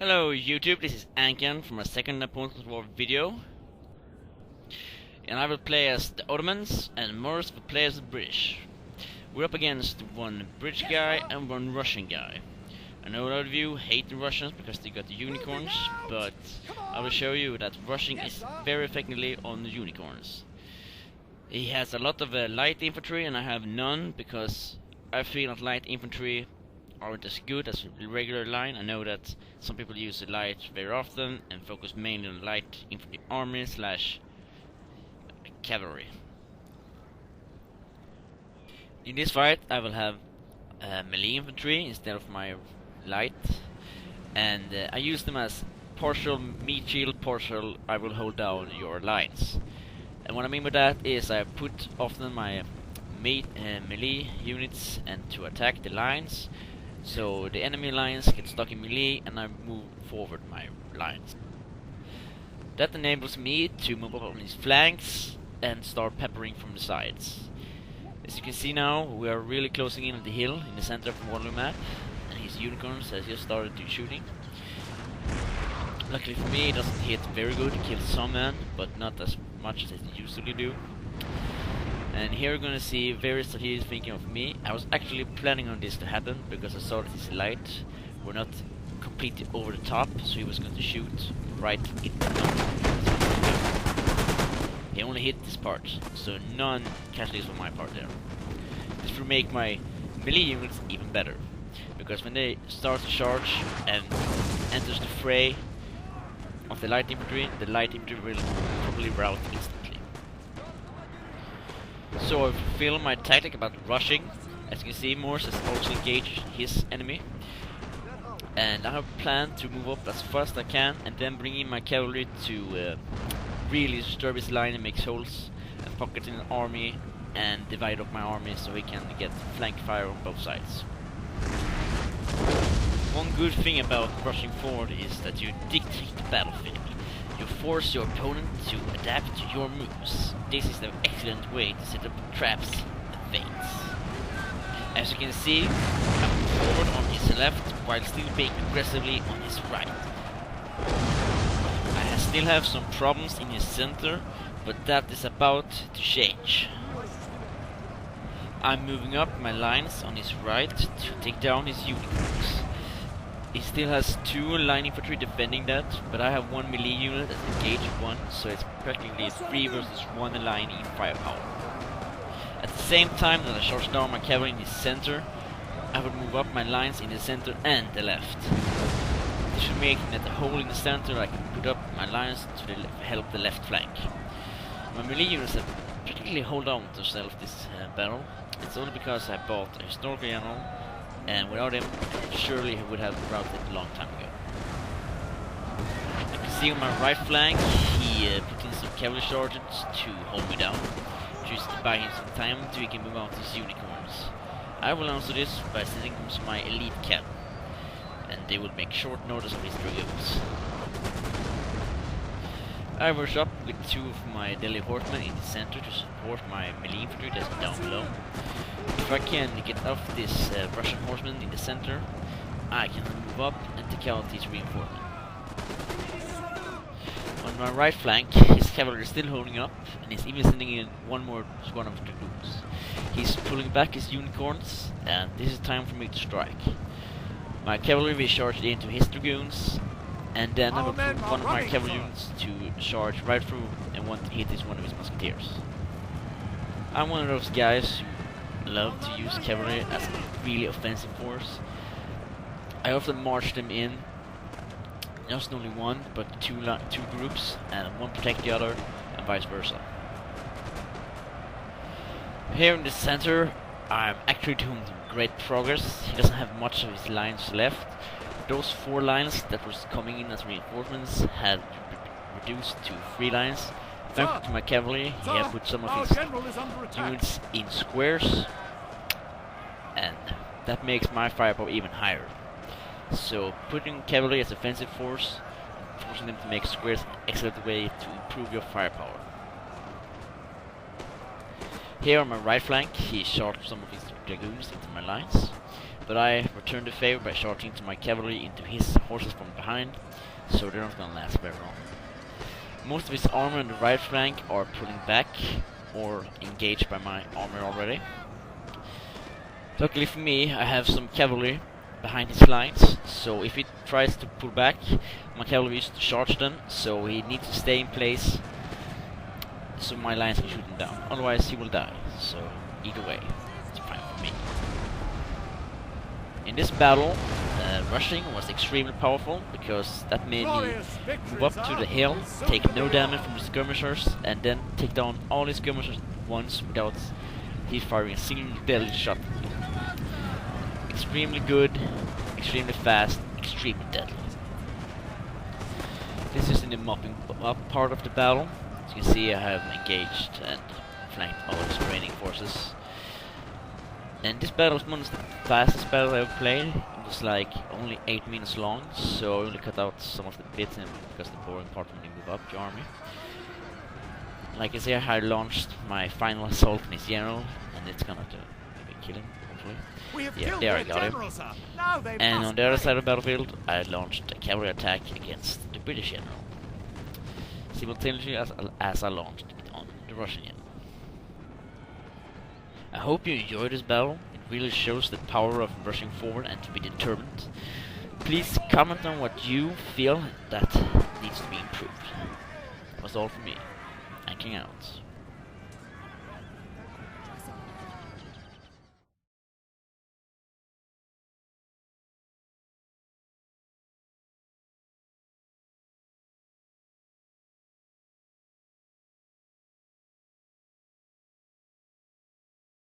Hello YouTube, this is Ankan from a second Napoleon Total War video. And I will play as the Ottomans and Morris will play as the British. We're up against one British guy and one Russian guy. I know a lot of you hate the Russians because they got the unicorns, but I will show you that rushing is very effectively on the unicorns. He has a lot of light infantry and I have none because I feel that light infantry aren't as good as the regular line. I know that some people use the light very often and focus mainly on light infantry army slash cavalry. In this fight I will have melee infantry instead of my light, and I use them as partial meat shield, partial I will hold down your lines. And what I mean by that is I put often my melee units and to attack the lines, so the enemy lines get stuck in melee and I move forward my lines. That enables me to move up on these flanks and start peppering from the sides. As you can see now, we are really closing in on the hill in the center of the Waterloo map, and his unicorns has just started to shooting. Luckily for me, it doesn't hit very good, it kills some men, but not as much as it usually do. And here we're gonna see very strategic thinking of me. I was actually planning on this to happen because I saw that his light were not completely over the top, so he was going to shoot right in the He only hit this part, so none casualties on my part there. This will make my melee units even better, because when they start to charge and enters the fray of the light infantry will probably rout instantly. So I fulfill my tactic about rushing. As you can see, Morse has also engaged his enemy, and I have planned to move up as fast as I can and then bring in my cavalry to really disturb his line and make holes and pockets in the army and divide up my army so he can get flank fire on both sides. One good thing about rushing forward is that you dictate the battlefield. You force your opponent to adapt to your moves. This is an excellent way to set up traps and feints. As you can see, I'm forward on his left while still being aggressively on his right. I still have some problems in his center, but that is about to change. I'm moving up my lines on his right to take down his unicorns. He still has 2 line infantry defending that, but I have 1 melee unit that engaged 1, so it's practically 3 versus 1 line in firepower. At the same time that I charge down my cavalry in the center, I would move up my lines in the center and the left. This should make that the hole in the center I can put up my lines to help the left flank. My melee units have practically hold on to self this battle. It's only because I bought a historical general, and without him, surely he would have routed a long time ago. You can see on my right flank, he put in some cavalry sergeants to hold me down, just to buy him some time so he can move out his unicorns. I will answer this by sending him my elite camp, and they will make short notice of his Dragoons. I rush up with 2 of my Deli Horsemen in the center to support my melee infantry that's down below. If I can get off this Russian horseman in the center, I can move up and take out these reinforcements. On my right flank, his cavalry is still holding up, and he's even sending in 1 more squad of Dragoons. He's pulling back his unicorns, and this is time for me to strike. My cavalry will charge into his Dragoons, and then I will put 1 of my cavalry units to charge right through and want to hit one of his Musketeers. I'm one of those guys who love to use cavalry as a really offensive force. I often march them in, not only 1, but 2 groups, and 1 protect the other, and vice versa. Here in the center, I'm actually doing great progress. He doesn't have much of his lines left. Those 4 lines that was coming in as reinforcements had reduced to 3 lines. Thanks to my cavalry, he had put some of his units in squares, and that makes my firepower even higher. So putting cavalry as offensive force and forcing them to make squares is an excellent way to improve your firepower. Here on my right flank, he shot some of his Dragoons into my lines. but I returned the favor by charging to my cavalry into his horses from behind, so they're not gonna last very long. Most of his armor on the right flank are pulling back or engaged by my armor already. Luckily for me, I have some cavalry behind his lines, so if he tries to pull back, my cavalry is to charge them, so he needs to stay in place so my lines can shoot him down, otherwise he will die, so either way, it's fine for me. In this battle, rushing was extremely powerful, because that made me move up to the hill, take no damage from the skirmishers, and then take down all the skirmishers at once without he firing a single deadly shot. Extremely good, extremely fast, extremely deadly. This is in the mopping up part of the battle. As you can see, I have engaged and flanked all his remaining forces. And this battle was one of the fastest battles I ever played. It was like only 8 minutes long, so I only cut out some of the bits because the boring part when you move up the army. Like I say, I launched my final assault in his general, and it's gonna maybe kill him, hopefully. Yeah, there I got him. And on the other side of the battlefield, I launched a cavalry attack against the British general, simultaneously as I launched it on the Russian general. I hope you enjoyed this battle. It really shows the power of rushing forward and to be determined. Please comment on what you feel that needs to be improved. That was all for me. Ankan out.